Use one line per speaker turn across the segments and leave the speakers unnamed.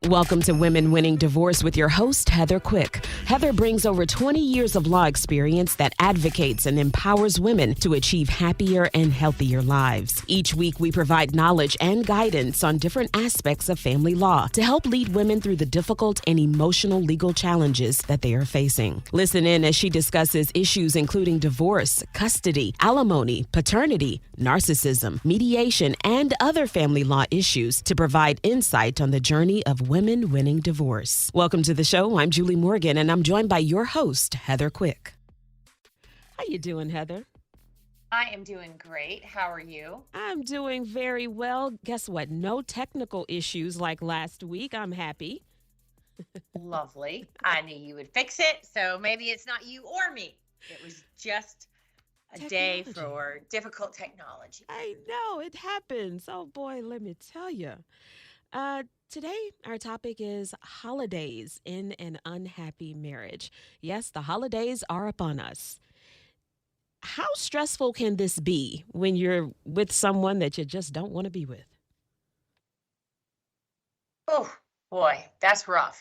Welcome to Women Winning Divorce with your host, Heather Quick. Heather brings over 20 years of law experience that advocates and empowers women to achieve happier and healthier lives. Each week, we provide knowledge and guidance on different aspects of family law to help lead women through the difficult and emotional legal challenges that they are facing. Listen in as she discusses issues including divorce, custody, alimony, paternity, narcissism, mediation, and other family law issues to provide insight on the journey of women winning divorce. Welcome to the show. I'm Julie Morgan, and I'm joined by your host, Heather Quick. How you doing, Heather?
I am doing great. How are you?
I'm doing very well. Guess what? No technical issues like last week. I'm happy.
Lovely. I knew you would fix it, so maybe it's not you or me. It was just a day for difficult technology.
I know, it happens. Oh boy, let me tell you. Today, our topic is holidays in an unhappy marriage. Yes, the holidays are upon us. How stressful can this be when you're with someone that you just don't want to be with?
Oh boy, that's rough,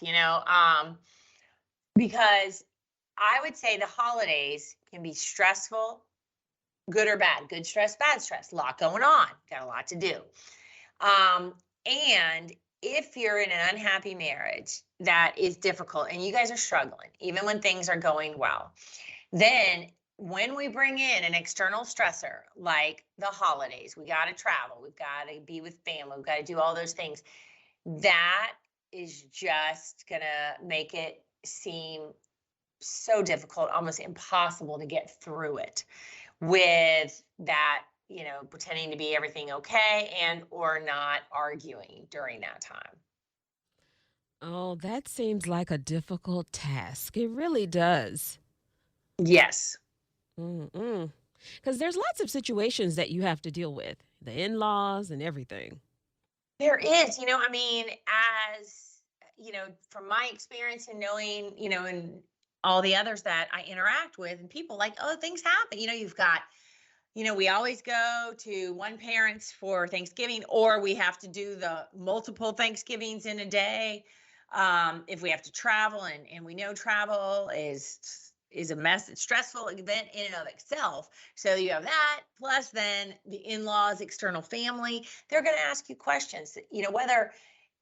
because I would say the holidays can be stressful, good or bad, good stress, bad stress, a lot going on, got a lot to do. And if you're in an unhappy marriage that is difficult and you guys are struggling, even when things are going well, then when we bring in an external stressor like the holidays, we got to travel, we've got to be with family, we've got to do all those things, that is just going to make it seem so difficult, almost impossible to get through it with that, pretending to be everything okay and or not arguing during that time.
Oh, that seems like a difficult task. It really does.
Yes.
Because there's lots of situations that you have to deal with, the in-laws and everything.
There is, as, from my experience and knowing, and all the others that I interact with and people like, oh, things happen. You've got, we always go to one parent's for Thanksgiving, or we have to do the multiple Thanksgivings in a day. If we have to travel and we know travel is a mess, it's stressful event in and of itself. So you have that, plus then the in-laws, external family, they're going to ask you questions, whether,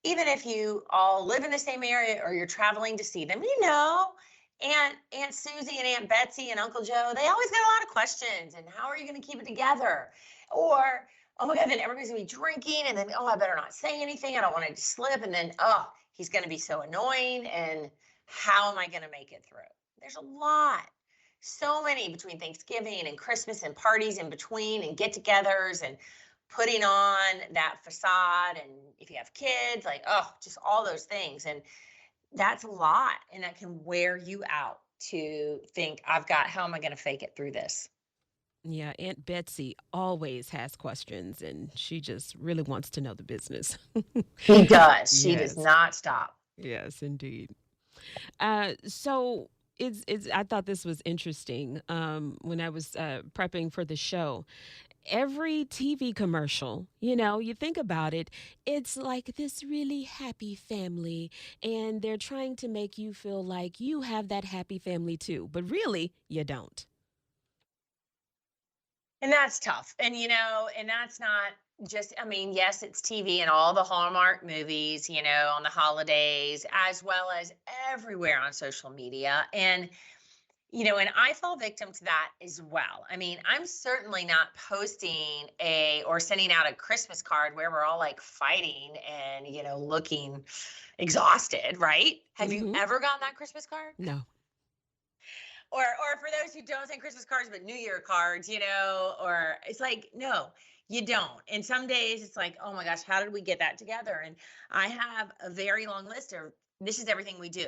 even if you all live in the same area or you're traveling to see them, Aunt Susie and Aunt Betsy and Uncle Joe, they always got a lot of questions. And how are you going to keep it together? Or, oh my God, then everybody's going to be drinking. And then, oh, I better not say anything. I don't want it to slip. And then, oh, he's going to be so annoying. And how am I going to make it through? There's a lot. So many between Thanksgiving and Christmas and parties in between and get-togethers and putting on that facade. And if you have kids, just all those things. And that's a lot, and that can wear you out to think, how am I going to fake it through this?
Yeah, Aunt Betsy always has questions, and she just really wants to know the business.
She does. She does not stop.
Yes, indeed. So I thought this was interesting when I was prepping for the show. Every TV commercial, you think about it, it's like this really happy family, and they're trying to make you feel like you have that happy family too, but really you don't.
And that's tough. And, and that's not just, yes, it's TV and all the Hallmark movies, on the holidays, as well as everywhere on social media. And and I fall victim to that as well. I'm certainly not posting or sending out a Christmas card where we're all like fighting and, looking exhausted, right? Have you ever gotten that Christmas card?
No.
Or for those who don't send Christmas cards, but New Year cards, or it's like, no, you don't. And some days it's like, oh my gosh, how did we get that together? And I have a very long list of, this is everything we do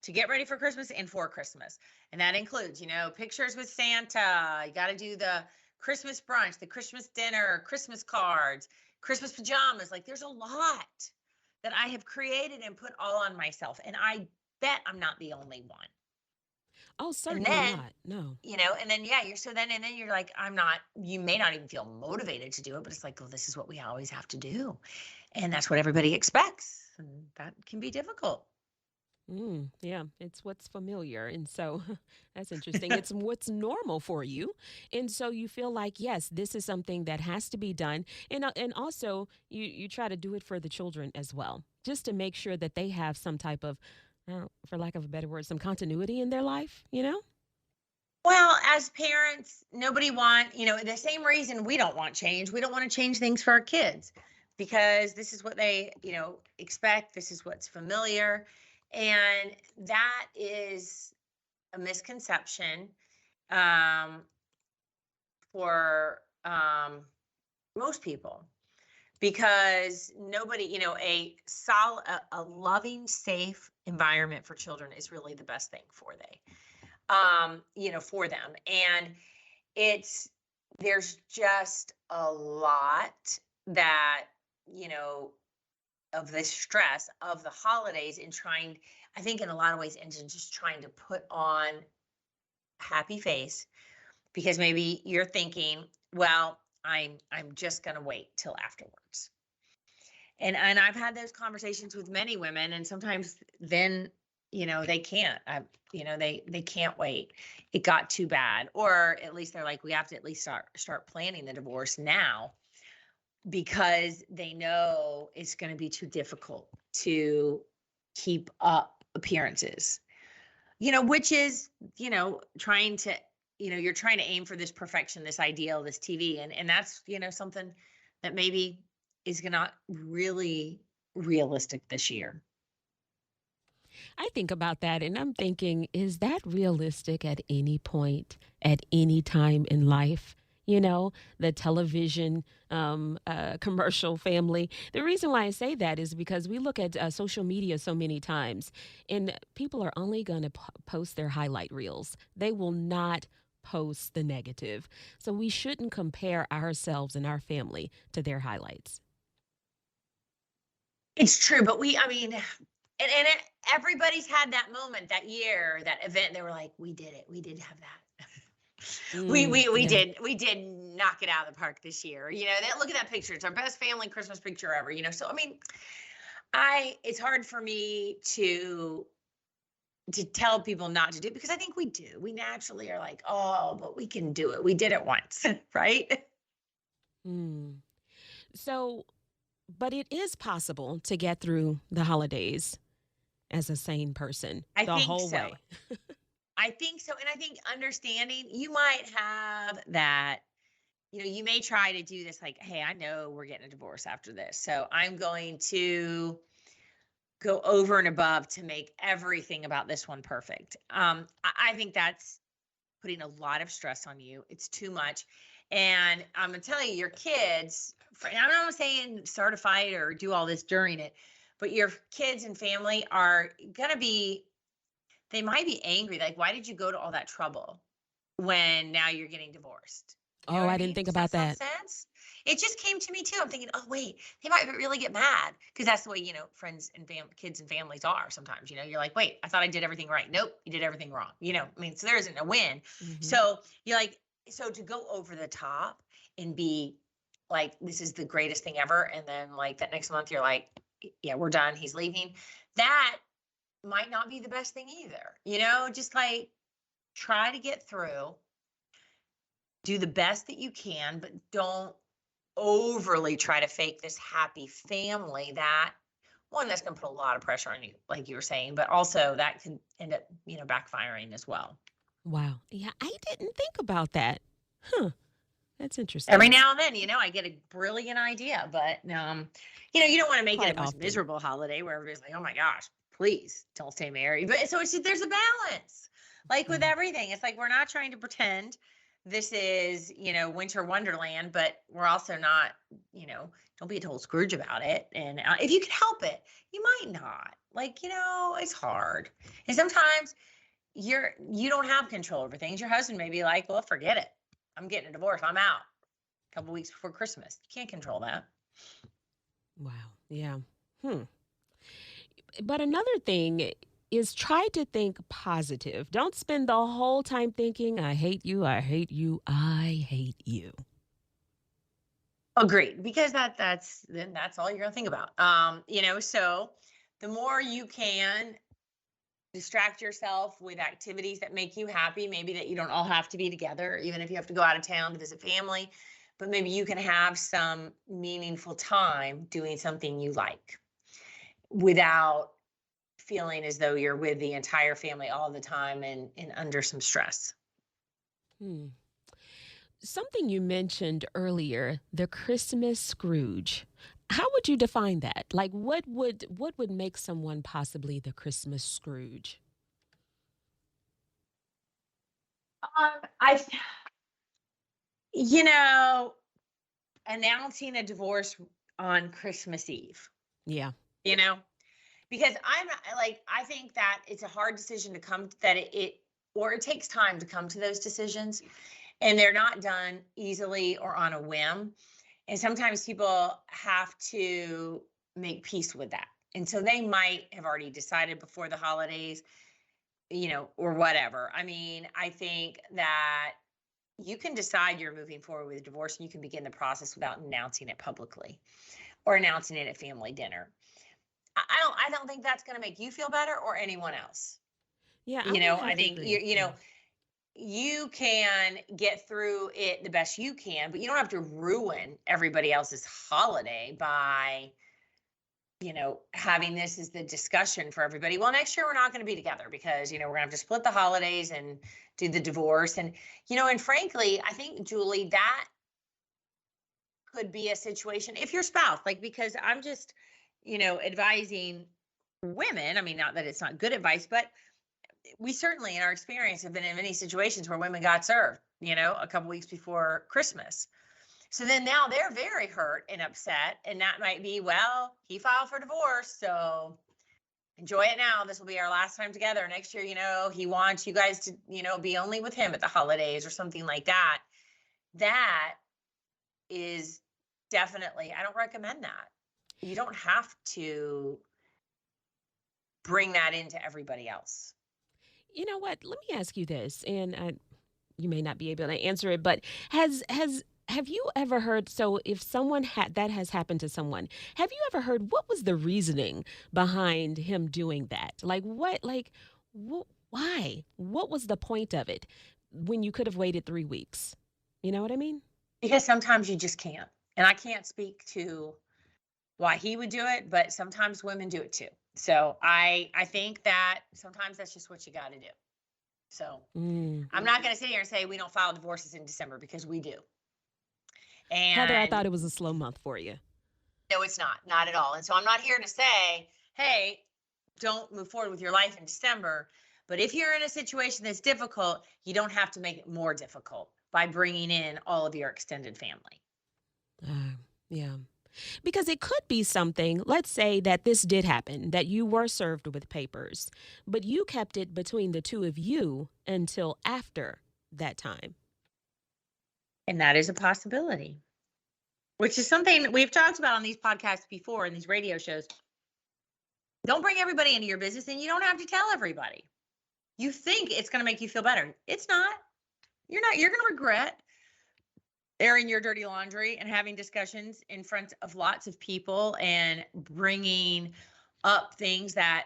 to get ready for Christmas and for Christmas. And that includes, pictures with Santa. You got to do the Christmas brunch, the Christmas dinner, Christmas cards, Christmas pajamas. There's a lot that I have created and put all on myself. And I bet I'm not the only one.
Oh, certainly not. No.
And then, you're like, you may not even feel motivated to do it, but it's like, oh, this is what we always have to do. And that's what everybody expects. and that can be difficult.
Yeah, it's what's familiar. And so that's interesting. It's what's normal for you. And so you feel like, yes, this is something that has to be done. And also you try to do it for the children as well, just to make sure that they have some type of, for lack of a better word, some continuity in their life, you know?
Well, as parents, nobody want, the same reason we don't want change. We don't want to change things for our kids because this is what they, expect. This is what's familiar. And that is a misconception um, for most people because nobody, a loving, safe environment for children is really the best thing for them. And it's there's just a lot that you know of the stress of the holidays and trying, I think in a lot of ways, and just trying to put on a happy face because maybe you're thinking, well, I'm just going to wait till afterwards. And I've had those conversations with many women, and sometimes then they can't. They can't wait. It got too bad, or at least they're like, we have to at least start planning the divorce now because they know it's going to be too difficult to keep up appearances. Which is trying to you're trying to aim for this perfection, this ideal, this TV, and that's something that maybe is not really realistic this year.
I think about that and I'm thinking, is that realistic at any point, at any time in life? You know, the television commercial family. The reason why I say that is because we look at social media so many times, and people are only going to post their highlight reels. They will not post the negative. So we shouldn't compare ourselves and our family to their highlights.
It's true, but I mean, everybody's had that moment, that year, that event. They were like, we did it. We did have that. We
Yeah.
did knock it out of the park this year. Look at that picture. It's our best family Christmas picture ever. So I mean, it's hard for me to tell people not to do it because I think we do. We naturally are like, oh, but we can do it. We did it once, right?
Mm. So, but it is possible to get through the holidays as a sane person
I
the
think
whole
so.
way.
I think so. And I think understanding you might have that, you may try to do this like, hey, I know we're getting a divorce after this. So I'm going to go over and above to make everything about this one perfect. I think that's putting a lot of stress on you. It's too much. And I'm gonna tell you, your kids, I'm not saying certify it or do all this during it, but your kids and family are gonna be, they might be angry. Like, why did you go to all that trouble when now you're getting divorced? You know
Oh,
what I
I didn't
mean?
think
Does that
about
sound
that.
sense? It just came to me too. I'm thinking, oh wait, they might really get mad because that's the way friends and kids and families are sometimes. You're like, wait, I thought I did everything right. Nope, you did everything wrong. I mean, so there isn't a win.
Hmm.
So you're like, so to go over the top and be like, this is the greatest thing ever, and then like that next month you're like, yeah, we're done. He's leaving. That might not be the best thing either. Just like try to get through, do the best that you can, but don't overly try to fake this happy family that one that's going to put a lot of pressure on you like you were saying, but also that can end up backfiring as well.
Wow. Yeah, I didn't think about that. Huh. That's
Every
interesting.
now and then I get a brilliant idea, but you don't want to make it
Quite
a most
often.
miserable holiday where everybody's like, oh my gosh, please don't stay married. But so there's a balance, like with
Yeah.
everything. It's like we're not trying to pretend this is winter wonderland, but we're also not, don't be a total Scrooge about it. And if you can help it, you might not. Like, it's hard, and sometimes you don't have control over things. Your husband may be like, well, forget it, I'm getting a divorce, I'm out a couple weeks before Christmas. You can't control that.
Wow. Yeah. Hmm. But another thing is try to think positive. Don't spend the whole time thinking, I hate you, I hate you, I hate you.
Agreed, because that's all you're gonna think about. So the more you can distract yourself with activities that make you happy, maybe that you don't all have to be together, even if you have to go out of town to visit family, but maybe you can have some meaningful time doing something you like without feeling as though you're with the entire family all the time and under some stress.
Hmm. Something you mentioned earlier, the Christmas Scrooge. How would you define that? Like what would make someone possibly the Christmas Scrooge?
I, you know, announcing a divorce on Christmas Eve,
Yeah.
you know, because I'm not like, I think that it's a hard decision to come that or it takes time to come to those decisions, and they're not done easily or on a whim. And sometimes people have to make peace with that. And so they might have already decided before the holidays, or whatever. I mean, I think that you can decide you're moving forward with a divorce and you can begin the process without announcing it publicly or announcing it at family dinner. I don't think that's going to make you feel better or anyone else.
Yeah, I would
I
have to
think
agree. Yeah.
you can get through it the best you can, but you don't have to ruin everybody else's holiday by, having this as the discussion for everybody. Well, next year we're not going to be together because, we're going to have to split the holidays and do the divorce. And frankly, I think, Julie, that could be a situation if your spouse, like, because I'm just, advising women. I mean, not that it's not good advice, but we certainly in our experience have been in many situations where women got served, a couple weeks before Christmas. So then now they're very hurt and upset. And that might be, well, he filed for divorce. So enjoy it now. This will be our last time together. Next year, he wants you guys to, be only with him at the holidays or something like that. That is definitely, I don't recommend that. You don't have to bring that into everybody else.
You know what? Let me ask you this, and you may not be able to answer it, but have you ever heard? So, if someone had that has happened to someone, have you ever heard what was the reasoning behind him doing that? Like what? Like why? What was the point of it when you could have waited 3 weeks? You know what I mean?
Because sometimes you just can't. And I can't speak to why he would do it, but sometimes women do it too. So I think that sometimes that's just what you got to do. So
Mm.
I'm not going to sit here and say we don't file divorces in December, because we do.
Heather, I
And
thought it was a slow month for you.
no, it's not at all. And so I'm not here to say, hey, don't move forward with your life in December. But if you're in a situation that's difficult, you don't have to make it more difficult by bringing in all of your extended family.
Yeah. Because it could be something, let's say that this did happen, that you were served with papers, but you kept it between the two of you until after that time.
And that is a possibility, which is something we've talked about on these podcasts before, in these radio shows. Don't bring everybody into your business, and you don't have to tell everybody. You think it's going to make you feel better. It's not. You're not. You're going to regret airing your dirty laundry and having discussions in front of lots of people and bringing up things that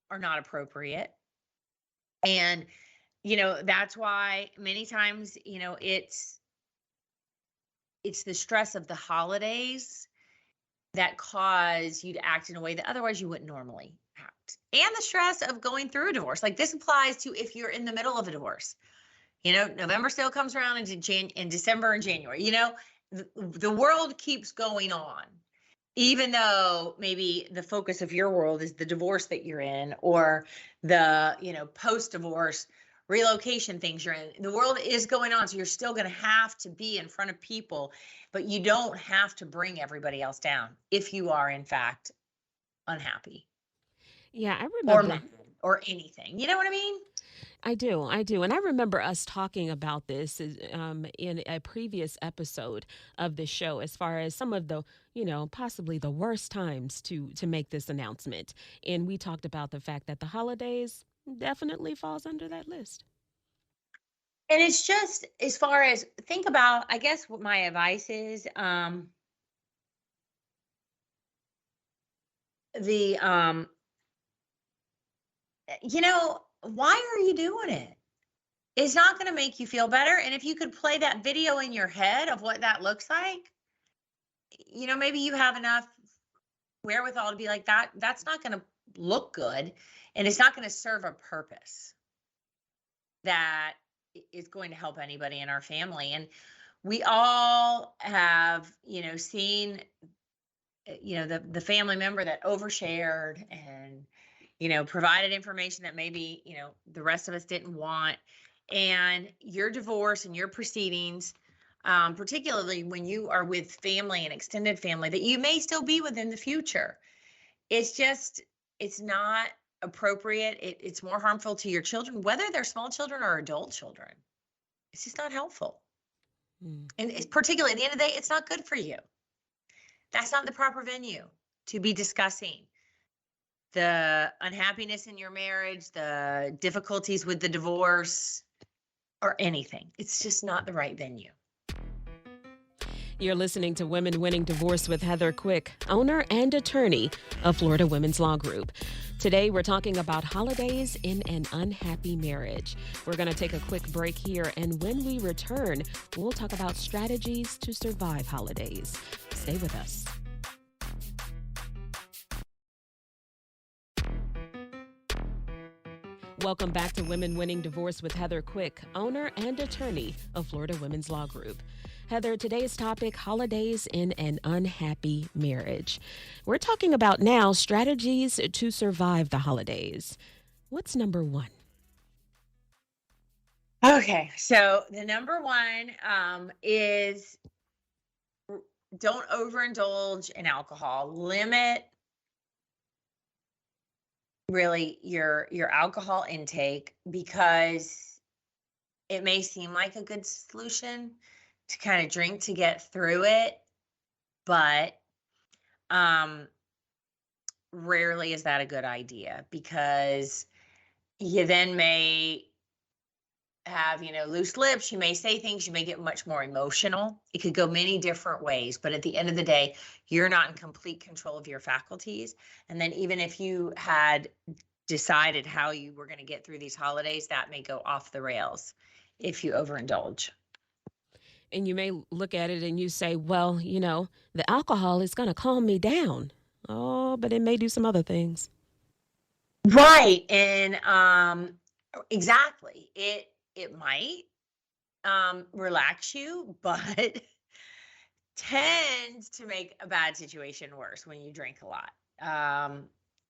are not appropriate. And, that's why many times, it's the stress of the holidays that cause you to act in a way that otherwise you wouldn't normally act. And the stress of going through a divorce. Like, this applies to if you're in the middle of a divorce. November still comes around in December and January. The world keeps going on, even though maybe the focus of your world is the divorce that you're in, or the, post-divorce relocation things you're in. The world is going on. So you're still going to have to be in front of people, but you don't have to bring everybody else down if you are, in fact, unhappy
Yeah, I
or
remember.
mad or anything. You know what I mean?
I do. And I remember us talking about this in a previous episode of the show, as far as some of the, possibly the worst times to make this announcement. And we talked about the fact that the holidays definitely falls under that list.
And it's just as far as think about, I guess what my advice is, the why are you doing it? It's not going to make you feel better. And if you could play that video in your head of what that looks like, maybe you have enough wherewithal to be like that's not going to look good, and it's not going to serve a purpose that is going to help anybody in our family. And we all have, seen, the family member that overshared and, provided information that maybe, the rest of us didn't want. And your divorce and your proceedings, particularly when you are with family and extended family that you may still be with in the future, it's not appropriate. It's more harmful to your children, whether they're small children or adult children. It's just not helpful. And it's particularly at the end of the day, it's not good for you. That's not the proper venue to be discussing the unhappiness in your marriage, the difficulties with the divorce, or anything. It's just not the right venue.
You're listening to Women Winning Divorce with Heather Quick, owner and attorney of Florida Women's Law Group. Today, we're talking about holidays in an unhappy marriage. We're going to take a quick break here, and when we return, we'll talk about strategies to survive holidays. Stay with us. Welcome back to Women Winning Divorce with Heather Quick, owner and attorney of Florida Women's Law Group. Heather, today's topic, holidays in an unhappy marriage. We're talking about now strategies to survive the holidays. What's number one?
Okay, so the number one is don't overindulge in alcohol. Limit really your alcohol intake, because it may seem like a good solution to kind of drink to get through it, but rarely is that a good idea, because you then may have, loose lips. You may say things, you may get much more emotional. It could go many different ways, but at the end of the day, you're not in complete control of your faculties. And then even if you had decided how you were going to get through these holidays, that may go off the rails if you overindulge.
And you may look at it and you say, well, the alcohol is going to calm me down. Oh, but it may do some other things.
Right. And exactly. It might relax you, but tends to make a bad situation worse when you drink a lot.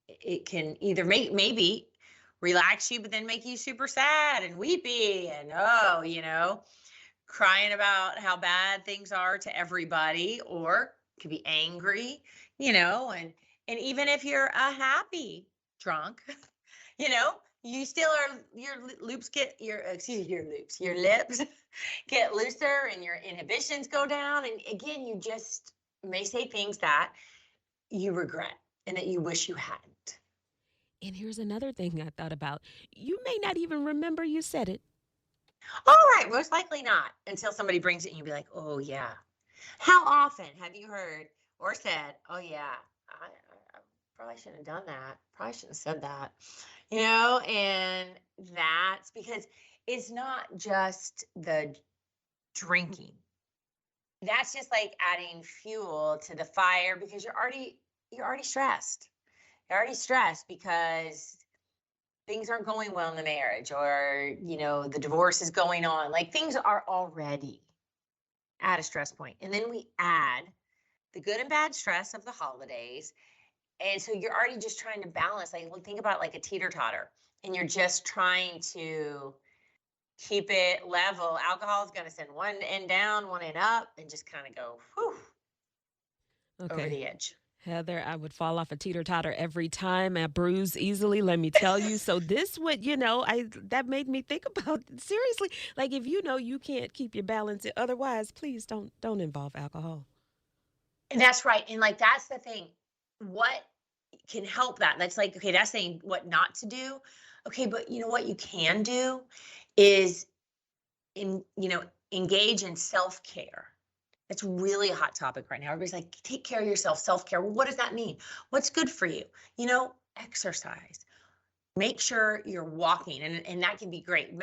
It can either maybe relax you, but then make you super sad and weepy and crying about how bad things are to everybody, or could be angry, and even if you're a happy drunk, you still are, your lips get looser and your inhibitions go down. And again, you just may say things that you regret and that you wish you hadn't.
And here's another thing I thought about. You may not even remember you said it.
All right, most likely not, until somebody brings it and you'll be like, oh yeah. How often have you heard or said, oh yeah, I probably shouldn't have done that. Probably shouldn't have said that. And that's because it's not just the drinking. That's just like adding fuel to the fire, because you're already stressed. You're already stressed because things aren't going well in the marriage, or the divorce is going on. Like, things are already at a stress point. And then we add the good and bad stress of the holidays. And so you're already just trying to balance. Like, think about like a teeter-totter, and you're just trying to keep it level. Alcohol is going to send one end down, one end up, and just kind of go over the edge.
Heather, I would fall off a teeter-totter every time. I bruise easily, let me tell you. So this would, that made me think about, seriously, like, if you can't keep your balance, otherwise, please don't involve alcohol.
And that's right. And like, that's the thing. What can help that? That's like, okay, that's saying what not to do. Okay, but you know what you can do is engage in self-care. It's really a hot topic right now. Everybody's like, take care of yourself, self-care. Well, what does that mean? What's good for you? Exercise. Make sure you're walking, and that can be great.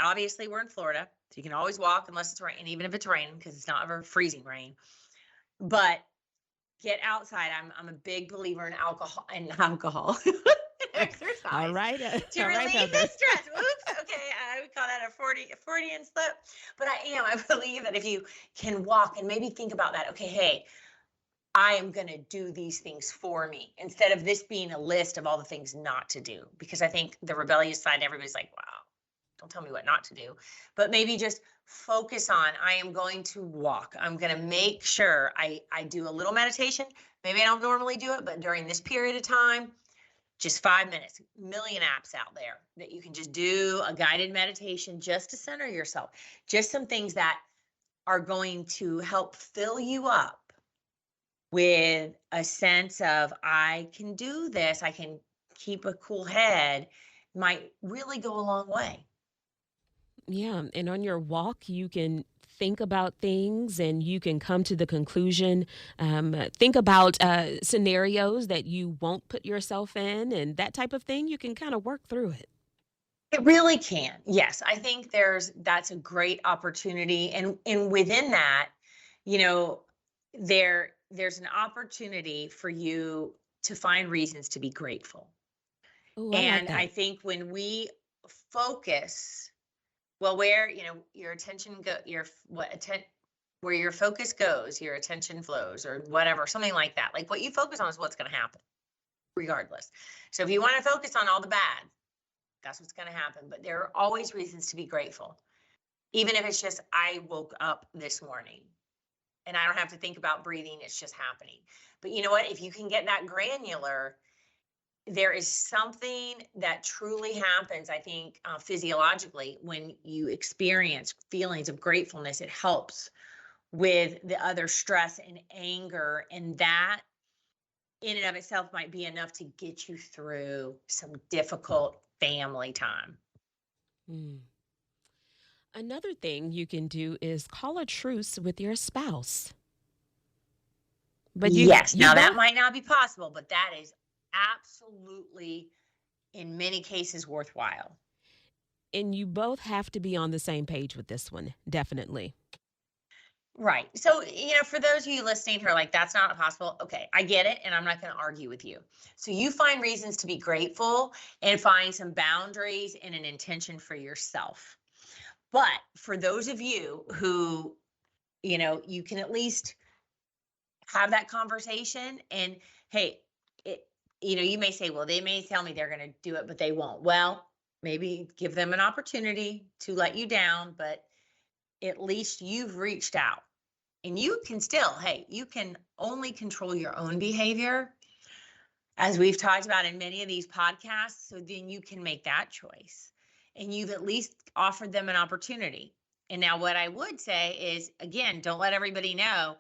Obviously, we're in Florida, so you can always walk unless it's raining, even if it's raining, because it's not ever freezing rain. But get outside. I'm a big believer in alcohol
All
exercise
right.
to
All right,
relieve the
Heather.
stress. Oops. Okay, I would call that a Freudian slip. But I believe that if you can walk and maybe think about that, okay, hey, I am going to do these things for me instead of this being a list of all the things not to do. Because I think the rebellious side, everybody's like, wow, don't tell me what not to do. But maybe just focus on, I am going to walk. I'm going to make sure I do a little meditation. Maybe I don't normally do it, but during this period of time, just 5 minutes, million apps out there that you can just do a guided meditation just to center yourself. Just some things that are going to help fill you up with a sense of, I can do this, I can keep a cool head, might really go a long way.
Yeah. And on your walk, you can think about things and you can come to the conclusion, think about scenarios that you won't put yourself in and that type of thing. You can kind of work through it.
It really can. Yes, I think that's a great opportunity, and within that, you know, there's an opportunity for you to find reasons to be grateful.
Oh, I like
And I
that.
think when we focus, well, where, your attention go, where your focus goes, your attention flows, or whatever, something like that. Like, what you focus on is what's going to happen, regardless. So if you want to focus on all the bad, that's what's going to happen. But there are always reasons to be grateful. Even if it's just, I woke up this morning and I don't have to think about breathing, it's just happening. But you know what? If you can get that granular, there is something that truly happens, I think, physiologically, when you experience feelings of gratefulness. It helps with the other stress and anger, and that in and of itself might be enough to get you through some difficult family time.
Mm. Another thing you can do is call a truce with your spouse. But
Yes,
you
now that
both
might not be possible, but that is absolutely, in many cases, worthwhile.
and you both have to be on the same page with this one, definitely.
Right. So, for those of you listening who are like, that's not possible. Okay, I get it. And I'm not going to argue with you. So, you find reasons to be grateful and find some boundaries and an intention for yourself. But for those of you who, you can at least have that conversation, and hey, it, you may say, well, they may tell me they're going to do it, but they won't. Well, maybe give them an opportunity to let you down, but at least you've reached out. And you can still, hey, you can only control your own behavior, as we've talked about in many of these podcasts. So then you can make that choice. And you've at least offered them an opportunity. And now, what I would say is, again, don't let everybody know,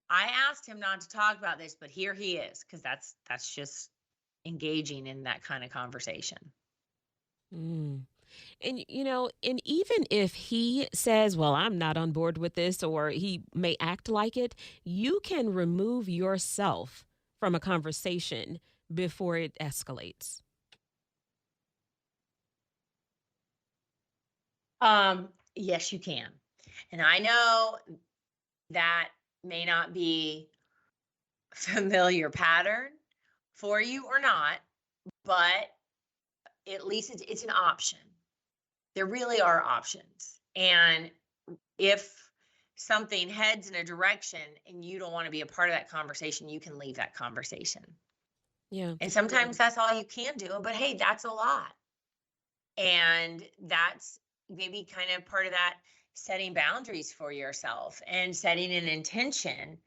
I asked him not to talk about this, but here he is, because that's just engaging in that kind of conversation.
Mm. And and even if he says, "Well, I'm not on board with this," or he may act like it, you can remove yourself from a conversation before it escalates.
Yes, you can. And I know that may not be familiar pattern for you or not, but at least it's an option. There really are options. And if something heads in a direction and you don't want to be a part of that conversation, you can leave that conversation.
Yeah.
And sometimes that's all you can do, but hey, that's a lot. And that's maybe kind of part of that, setting boundaries for yourself and setting an intention,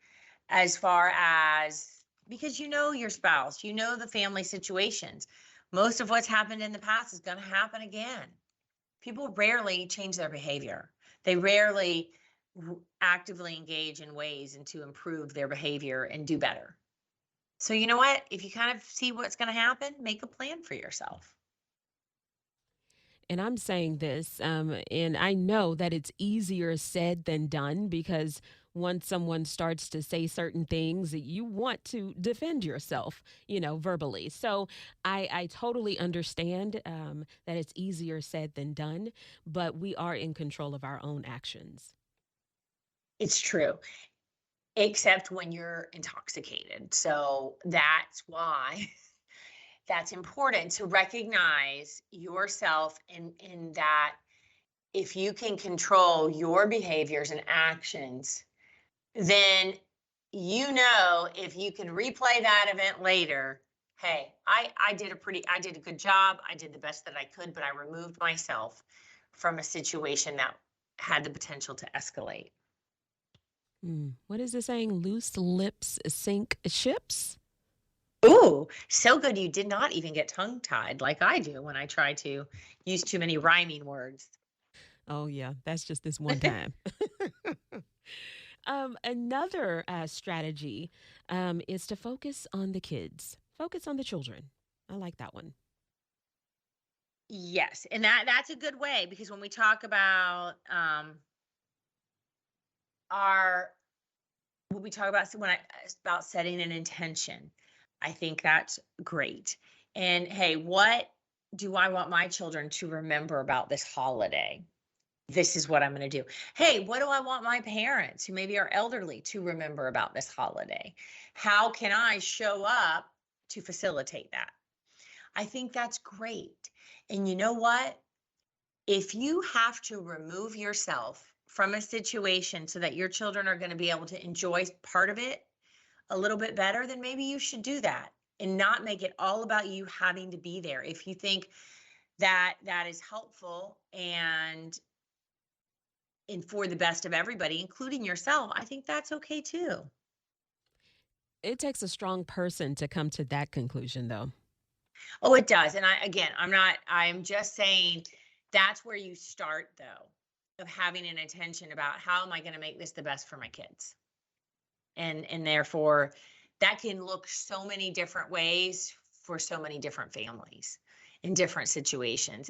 as far as, because your spouse, the family situations. Most of what's happened in the past is going to happen again. People rarely change their behavior. They rarely actively engage in ways and to improve their behavior and do better. So you know what? If you kind of see what's going to happen, make a plan for yourself.
And I'm saying this, and I know that it's easier said than done because once someone starts to say certain things, you want to defend yourself, verbally. So I totally understand that it's easier said than done, but we are in control of our own actions.
It's true, except when you're intoxicated. So that's why that's important to recognize yourself in that if you can control your behaviors and actions, then if you can replay that event later, hey, I did a good job. I did the best that I could, but I removed myself from a situation that had the potential to escalate.
What is the saying? Loose lips sink ships?
Ooh, so good you did not even get tongue tied like I do when I try to use too many rhyming words.
Oh, yeah, that's just this one time. Another strategy is to focus on the kids, focus on the children. I like that one.
Yes, and that's a good way because when we talk about our when we talk about about setting an intention, I think that's great. And hey, what do I want my children to remember about this holiday? This is what I'm going to do. Hey, what do I want my parents who maybe are elderly to remember about this holiday? How can I show up to facilitate that? I think that's great. And you know what? If you have to remove yourself from a situation so that your children are going to be able to enjoy part of it a little bit better, then maybe you should do that and not make it all about you having to be there. If you think that that is helpful and for the best of everybody, including yourself, I think that's okay too.
It takes a strong person to come to that conclusion, though.
Oh, it does. And I'm just saying that's where you start though, of having an intention about how am I going to make this the best for my kids? And therefore that can look so many different ways for so many different families in different situations.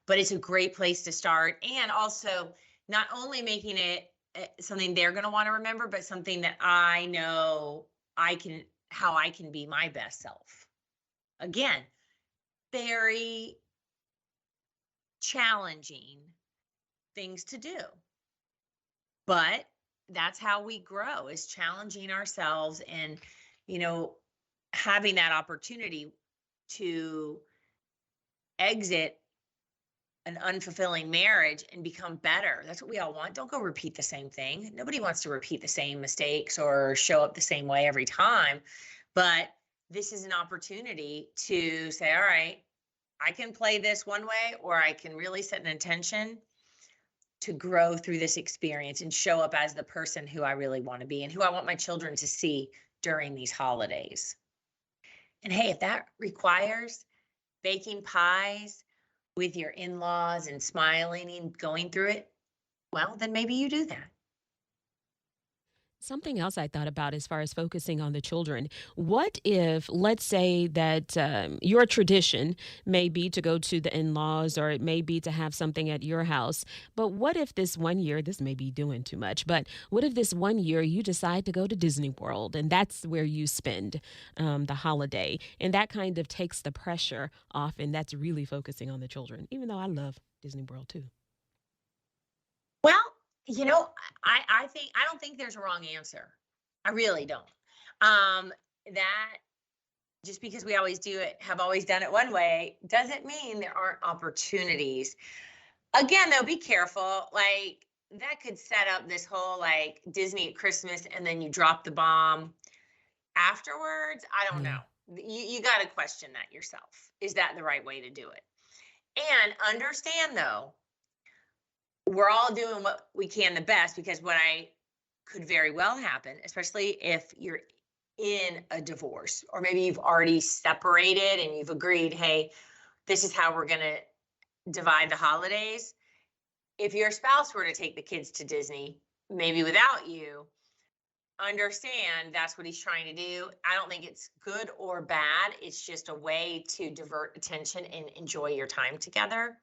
But it's a great place to start. And also not only making it something they're going to want to remember, but something that I know how I can be my best self. Again, very challenging things to do. But that's how we grow is challenging ourselves and, you know, having that opportunity to exit an unfulfilling marriage and become better. That's what we all want. Don't go repeat the same thing. Nobody wants to repeat the same mistakes or show up the same way every time. But this is an opportunity to say, all right, I can play this one way, or I can really set an intention to grow through this experience and show up as the person who I really want to be and who I want my children to see during these holidays. And hey, if that requires baking pies with your in laws and smiling and going through it, well, then maybe you do that.
Something else I thought about as far as focusing on the children. What if, let's say that your tradition may be to go to the in laws or it may be to have something at your house, but what if this one year, this may be doing too much, but what if this one year you decide to go to Disney World and that's where you spend the holiday? And that kind of takes the pressure off, and that's really focusing on the children, even though I love Disney World too.
Well, you know, I don't think there's a wrong answer. I really don't. That just because we always do it, have always done it one way, doesn't mean there aren't opportunities. Again, though, be careful. Like that could set up this whole like Disney at Christmas and then you drop the bomb afterwards. I don't
Yeah.
know. You got to question that yourself. Is that the right way to do it? And understand though, we're all doing what we can the best because what I could very well happen, especially if you're in a divorce or maybe you've already separated and you've agreed, hey, this is how we're going to divide the holidays. If your spouse were to take the kids to Disney, maybe without you, understand that's what he's trying to do. I don't think it's good or bad. It's just a way to divert attention and enjoy your time together.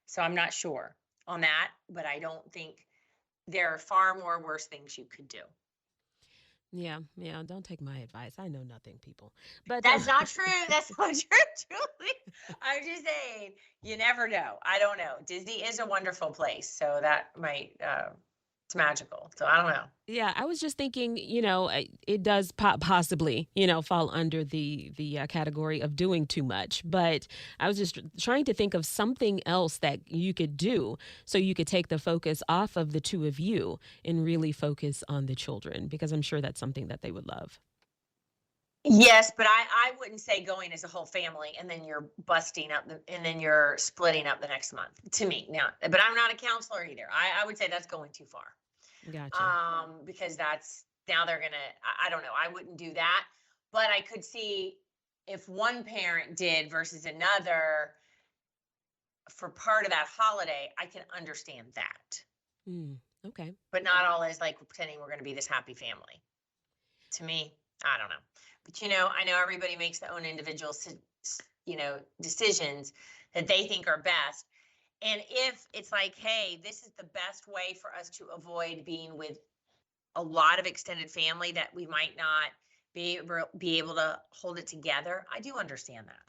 So I'm not sure on that, but I don't think there are far more worse things you could do.
Yeah, yeah. Don't take my advice. I know nothing, people. But
That's not true. That's not true, Julie. I'm just saying, you never know. I don't know. Disney is a wonderful place, so that might it's magical. So I don't know.
yeah, I was just thinking, it does possibly, fall under the category of doing too much. But I was just trying to think of something else that you could do so you could take the focus off of the two of you and really focus on the children, because I'm sure that's something that they would love.
Yes, but I wouldn't say going as a whole family and then you're busting up and then you're splitting up the next month to me now. But I'm not a counselor either. I would say that's going too far.
Gotcha.
Because that's now they're gonna, I don't know, I wouldn't do that. But I could see if one parent did versus another for part of that holiday, I can understand that.
Mm, okay.
But not all is like pretending we're gonna be this happy family. To me, I don't know. But I know everybody makes their own individual decisions that they think are best. And if it's like, hey, this is the best way for us to avoid being with a lot of extended family that we might not be able to hold it together, I do understand that.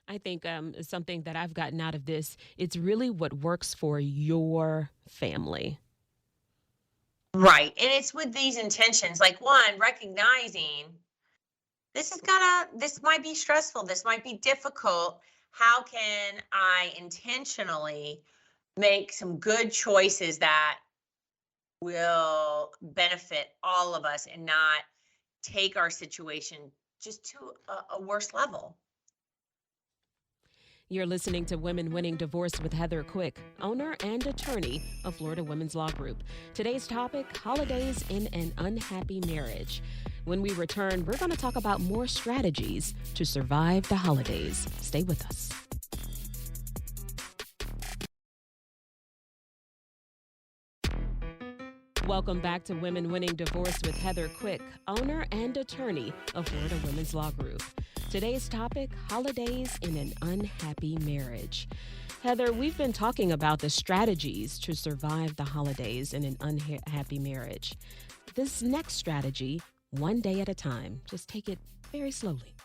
I think something that I've gotten out of this, it's really what works for your family.
Right. And it's with these intentions, like one, recognizing this might be stressful, this might be difficult. How can I intentionally make some good choices that will benefit all of us and not take our situation just to a worse level?
You're listening to Women Winning Divorce with Heather Quick, owner and attorney of Florida Women's Law Group. Today's topic, holidays in an unhappy marriage. When we return, we're going to talk about more strategies to survive the holidays. Stay with us. Welcome back to Women Winning Divorce with Heather Quick, owner and attorney of Florida Women's Law Group. Today's topic, holidays in an unhappy marriage. Heather, we've been talking about the strategies to survive the holidays in an unhappy marriage. This next strategy, one day at a time, just take it very slowly.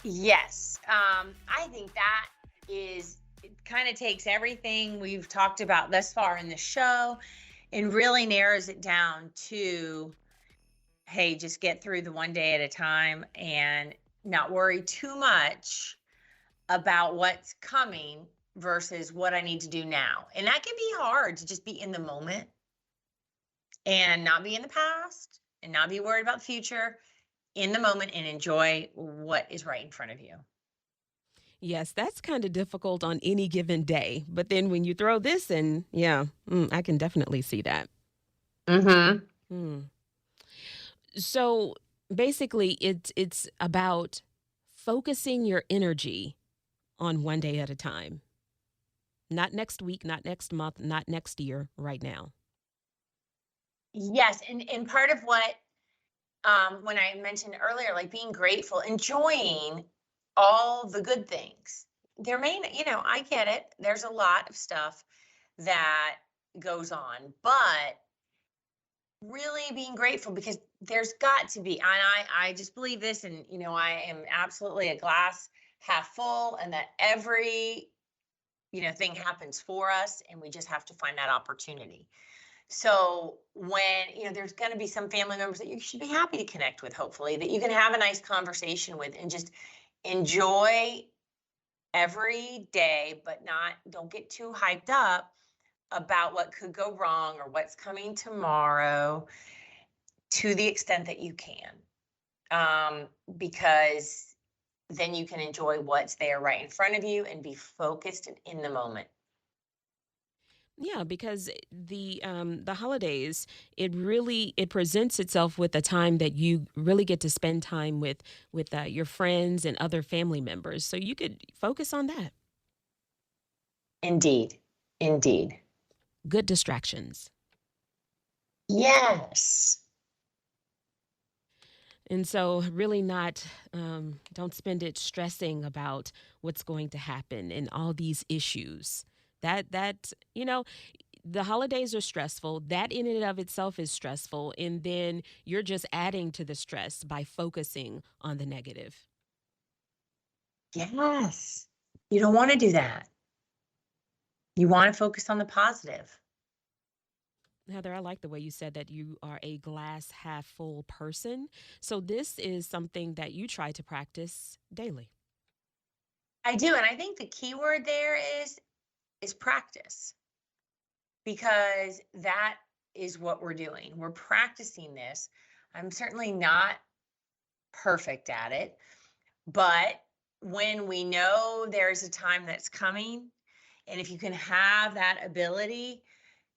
Yes. I think that it kind of takes everything we've talked about thus far in the show and really narrows it down to, hey, just get through the one day at a time and not worry too much about what's coming versus what I need to do now. And that can be hard to just be in the moment and not be in the past and not be worried about the future, in the moment, and enjoy what is right in front of you.
Yes, that's kind of difficult on any given day. But then when you throw this in, I can definitely see that.
Mm-hmm.
So basically, it's about focusing your energy on one day at a time. Not next week, not next month, not next year, right now.
Yes. And part of what, when I mentioned earlier, like being grateful, enjoying all the good things. There may, I get it. There's a lot of stuff that goes on, but really being grateful, because there's got to be, and I just believe this, and I am absolutely a glass half full, and that every thing happens for us, and we just have to find that opportunity. So when there's going to be some family members that you should be happy to connect with, hopefully, that you can have a nice conversation with and just enjoy every day, but don't get too hyped up about what could go wrong or what's coming tomorrow, to the extent that you can, because then you can enjoy what's there right in front of you and be focused and in the moment.
Yeah, because the holidays, it presents itself with a time that you really get to spend time with your friends and other family members. So you could focus on that.
Indeed. Indeed.
Good distractions.
Yes.
And so, really not, don't spend it stressing about what's going to happen and all these issues. That, the holidays are stressful. That in and of itself is stressful. And then you're just adding to the stress by focusing on the negative.
Yes. You don't want to do that. You want to focus on the positive.
Heather, I like the way you said that you are a glass half full person. So, this is something that you try to practice daily.
I do. And I think the key word there is practice, because that is what we're doing. We're practicing this. I'm certainly not perfect at it, but when we know there's a time that's coming, and if you can have that ability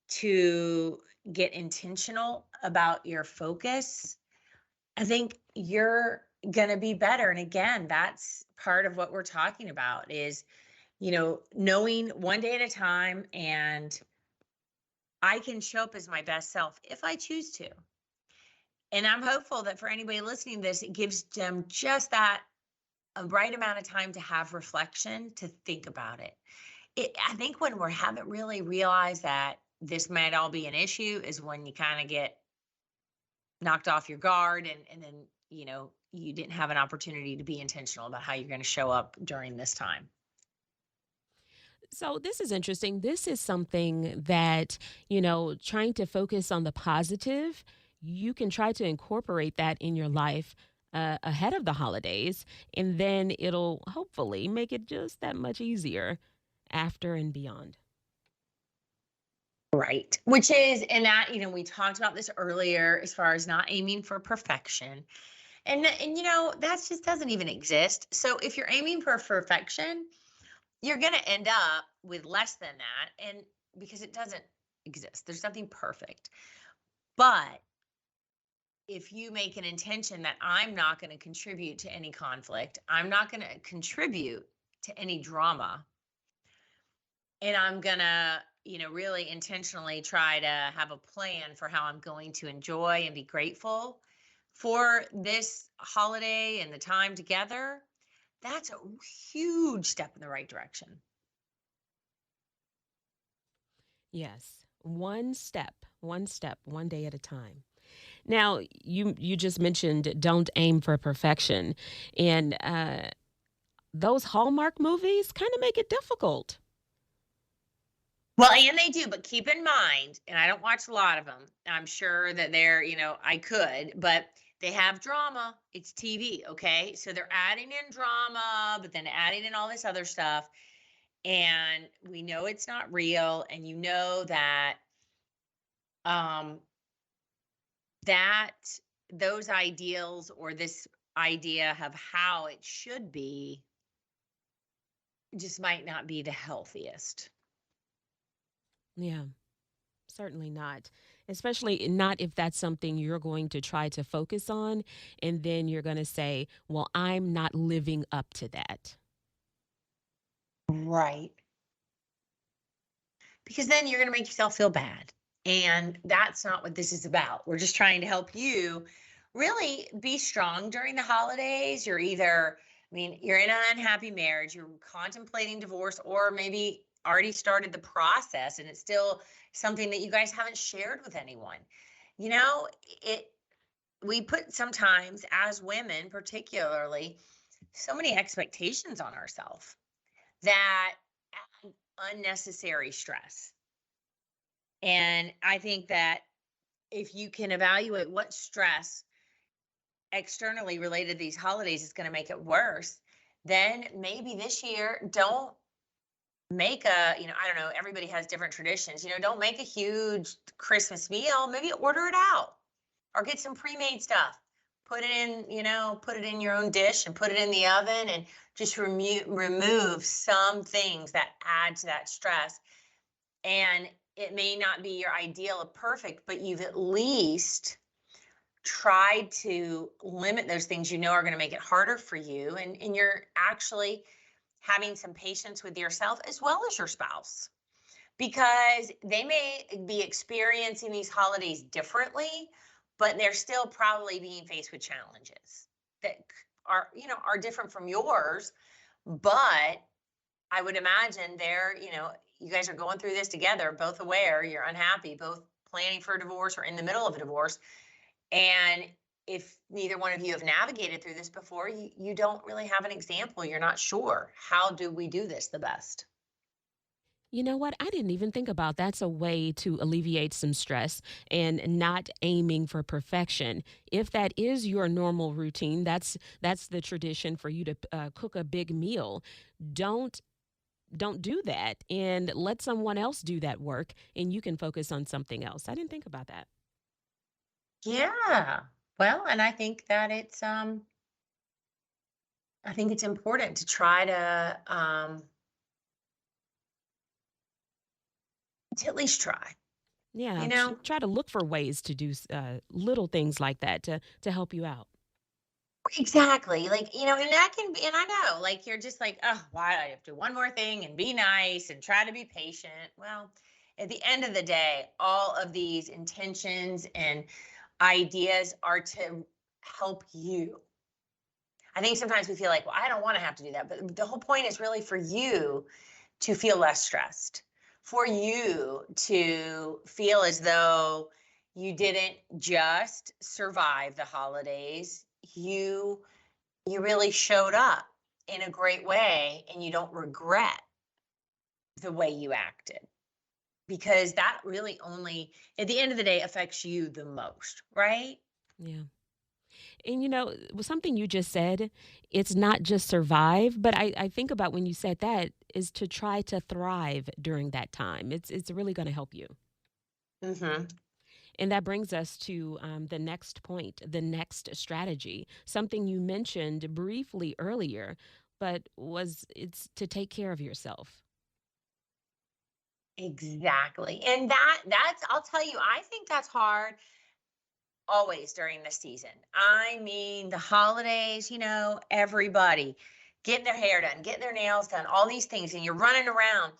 to get intentional about your focus, I think you're going to be better. And again, that's part of what we're talking about is, knowing one day at a time, and I can show up as my best self if I choose to. And I'm hopeful that for anybody listening to this, it gives them just that a right amount of time to have reflection, to think about it. I think when we haven't really realized that this might all be an issue is when you kind of get knocked off your guard, and then, you didn't have an opportunity to be intentional about how you're going to show up during this time.
So, this is interesting. This is something that, trying to focus on the positive, you can try to incorporate that in your life ahead of the holidays, and then it'll hopefully make it just that much easier after and beyond.
Right. Which is, and that, we talked about this earlier as far as not aiming for perfection. And that just doesn't even exist. So if you're aiming for perfection, you're going to end up with less than that. And because it doesn't exist, there's nothing perfect. But if you make an intention that I'm not going to contribute to any conflict, I'm not going to contribute to any drama, and I'm going to, really intentionally try to have a plan for how I'm going to enjoy and be grateful for this holiday and the time together, that's a huge step in the right direction.
Yes, one step, one day at a time. Now, you just mentioned don't aim for perfection, and those Hallmark movies kind of make it difficult.
Well, and they do, but keep in mind, and I don't watch a lot of them. I'm sure that they're, I could, but they have drama. It's TV, okay? So they're adding in drama, but then adding in all this other stuff. And we know it's not real. And you know that um that those ideals, or this idea of how it should be, just might not be the healthiest.
Yeah, certainly not. Especially not if that's something you're going to try to focus on, and then you're going to say, well, I'm not living up to that.
Right. Because then you're going to make yourself feel bad. And that's not what this is about. We're just trying to help you really be strong during the holidays. You're in an unhappy marriage, you're contemplating divorce, or maybe already started the process and it's still something that you guys haven't shared with anyone. You know, it we put sometimes as women particularly so many expectations on ourselves that add unnecessary stress. And I think that if you can evaluate what stress externally related to these holidays is going to make it worse, then maybe this year don't make I don't know, everybody has different traditions. Don't make a huge Christmas meal. Maybe order it out or get some pre-made stuff. Put it in your own dish and put it in the oven, and just remove some things that add to that stress. And it may not be your ideal of perfect, but you've at least tried to limit those things are going to make it harder for you. And you're actually having some patience with yourself as well as your spouse, because they may be experiencing these holidays differently, but they're still probably being faced with challenges that are, are different from yours. But I would imagine you guys are going through this together, both aware you're unhappy, both planning for a divorce or in the middle of a divorce. And if neither one of you have navigated through this before, you don't really have an example. You're not sure. How do we do this the best?
You know what? I didn't even think about that's a way to alleviate some stress and not aiming for perfection. If that is your normal routine, that's the tradition for you to cook a big meal. Don't don't do that and let someone else do that work and you can focus on something else. I didn't think about that.
Yeah. Well, and I think it's important to try to at least try,
Yeah,
you know?
try to look for ways to do little things like that to help you out.
Exactly. Like, and that can be, and I know, like, you're just like, oh, why do I have to do one more thing and be nice and try to be patient? Well, at the end of the day, all of these intentions and ideas are to help you. I think sometimes we feel like, well, I don't want to have to do that. But the whole point is really for you to feel less stressed, for you to feel as though you didn't just survive the holidays. You really showed up in a great way and you don't regret the way you acted, because that really only at the end of the day affects you the most, right?
Yeah. And something you just said, it's not just survive, but I think about when you said that is to try to thrive during that time. It's really going to help you.
Hmm.
And that brings us to the next point, the next strategy, something you mentioned briefly earlier, but it's to take care of yourself.
Exactly. And that's, I'll tell you, I think that's hard always during the season. I mean, the holidays, everybody getting their hair done, getting their nails done, all these things, and you're running around.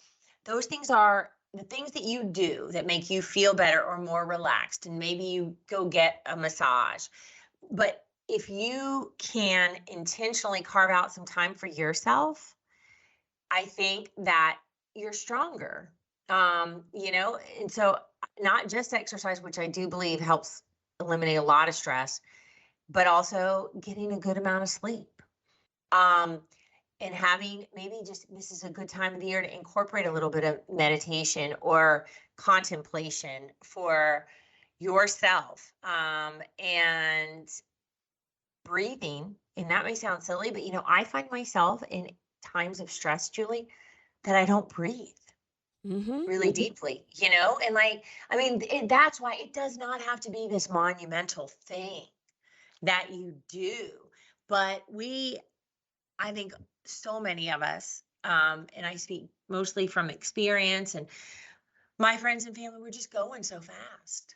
Those things are the things that you do that make you feel better or more relaxed. And maybe you go get a massage. But if you can intentionally carve out some time for yourself, I think that you're stronger. And so not just exercise, which I do believe helps eliminate a lot of stress, but also getting a good amount of sleep. Um, and having maybe just this is a good time of the year to incorporate a little bit of meditation or contemplation for yourself. And breathing, and that may sound silly, but I find myself in times of stress, Julie, that I don't breathe
Mm-hmm.
really deeply, and like, I mean, that's why it does not have to be this monumental thing that you do. But I think so many of us, and I speak mostly from experience, and my friends and family, we're just going so fast.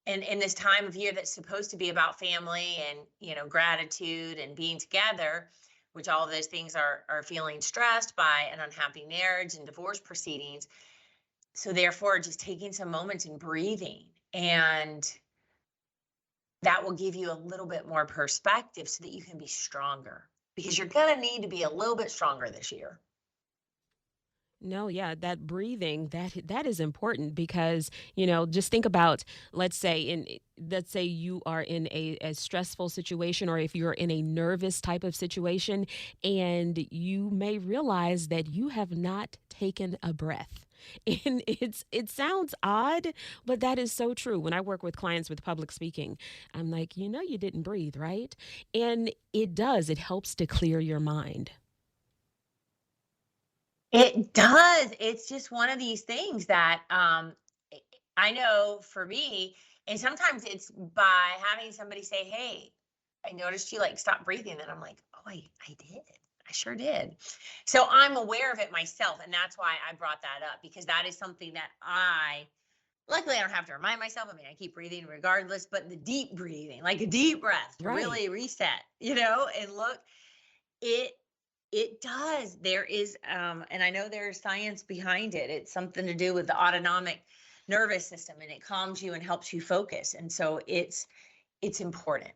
And in this time of year that's supposed to be about family and gratitude and being together, which all of those things are feeling stressed by an unhappy marriage and divorce proceedings. So therefore, just taking some moments and breathing, and that will give you a little bit more perspective so that you can be stronger, because you're going to need to be a little bit stronger this year.
No, yeah, that breathing, that is important because, just think about, let's say you are in a stressful situation, or if you're in a nervous type of situation, and you may realize that you have not taken a breath. And it sounds odd, but that is so true. When I work with clients with public speaking, I'm like, you didn't breathe, right? And it does. It helps to clear your mind.
It does. It's just one of these things that I know for me, and sometimes it's by having somebody say, "Hey, I noticed you like stop breathing," and I'm like, "Oh, I did. I sure did." So I'm aware of it myself, and that's why I brought that up, because that is something that luckily I don't have to remind myself. I mean, I keep breathing regardless, but the deep breathing, like a deep breath to
Right.
really reset, and look, it it does. There is, and I know there's science behind it. It's something to do with the autonomic nervous system, and it calms you and helps you focus. And so it's important.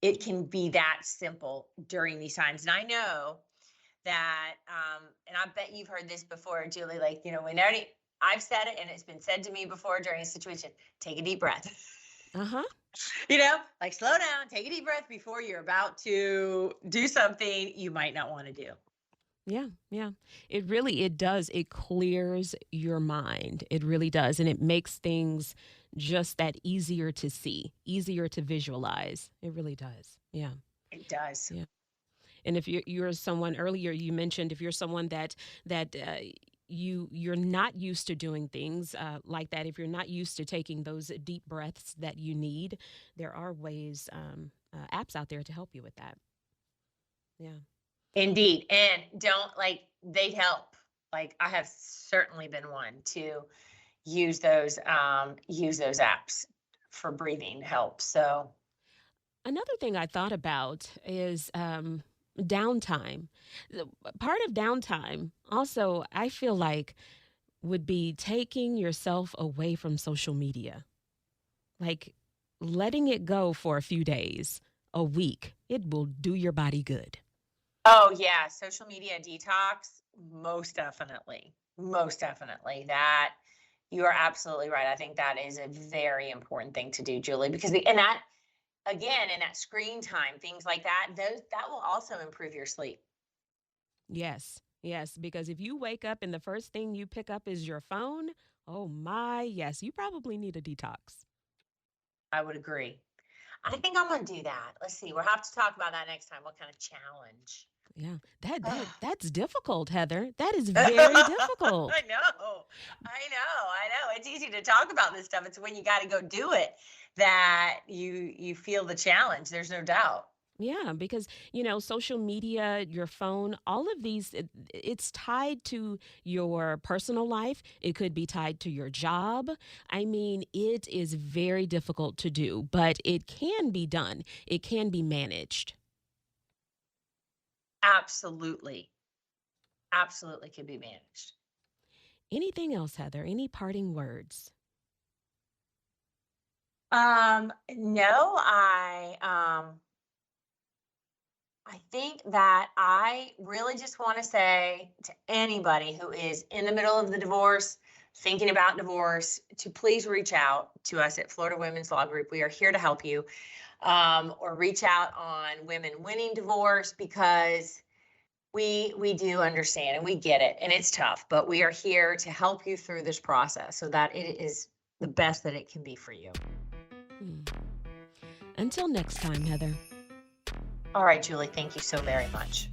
It can be that simple during these times. And I know that, and I bet you've heard this before, Julie, like, whenever I've said it and it's been said to me before during a situation, take a deep breath.
Uh-huh.
Like slow down, take a deep breath before you're about to do something you might not want to do.
Yeah, yeah. It does. It clears your mind. It really does. And it makes things just that easier to see, easier to visualize. It really does. Yeah.
It does.
Yeah. And if you're someone earlier, you mentioned if you're someone that you're not used to doing things like that, if you're not used to taking those deep breaths that you need, there are ways, apps out there to help you with that. Yeah.
Indeed. And they'd help. Like I have certainly been one to use those apps for breathing help. So
Another thing I thought about is downtime. Part of downtime also, I feel like, would be taking yourself away from social media, like letting it go for a few days, a week. It will do your body good.
oh yeah, social media detox, most definitely. Most definitely. That you are absolutely right. I think that is a very important thing to do, Julie, because and that again, in that screen time, things like that will also improve your sleep.
Yes, yes, because if you wake up and the first thing you pick up is your phone, oh my, yes, you probably need a detox.
I would agree. I think I'm gonna do that. Let's see. We'll have to talk about that next time. What kind of challenge?
Yeah, that's difficult, Heather. That is very difficult.
I know. It's easy to talk about this stuff. It's when you got to go do it that you feel the challenge. There's no doubt.
Yeah, because social media, your phone, all of these, it's tied to your personal life. It could be tied to your job. I mean, it is very difficult to do, but it can be done. It can be managed.
Absolutely. Absolutely can be managed.
Anything else, Heather? Any parting words?
No, I think that I really just want to say to anybody who is in the middle of the divorce, thinking about divorce, to please reach out to us at Florida Women's Law Group. We are here to help you. Or reach out on Women Winning Divorce, because we do understand and we get it, and it's tough, but we are here to help you through this process so that it is the best that it can be for you.
Until next time, Heather.
All right, Julie, thank you so very much.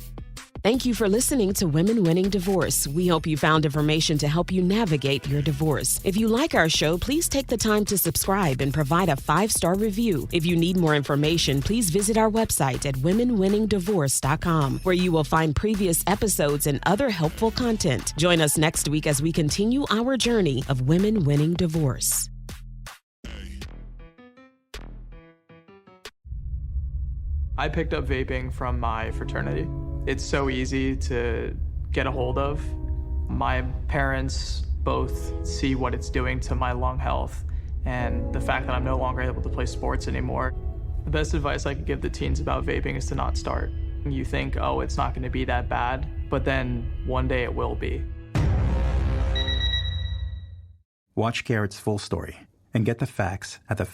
Thank you for listening to Women Winning Divorce. We hope you found information to help you navigate your divorce. If you like our show, please take the time to subscribe and provide a 5-star review. If you need more information, please visit our website at womenwinningdivorce.com, where you will find previous episodes and other helpful content. Join us next week as we continue our journey of women winning divorce.
I picked up vaping from my fraternity. It's so easy to get a hold of. My parents both see what it's doing to my lung health and the fact that I'm no longer able to play sports anymore. The best advice I could give the teens about vaping is to not start. You think, oh, it's not going to be that bad, but then one day it will be.
Watch Garrett's full story and get the facts at the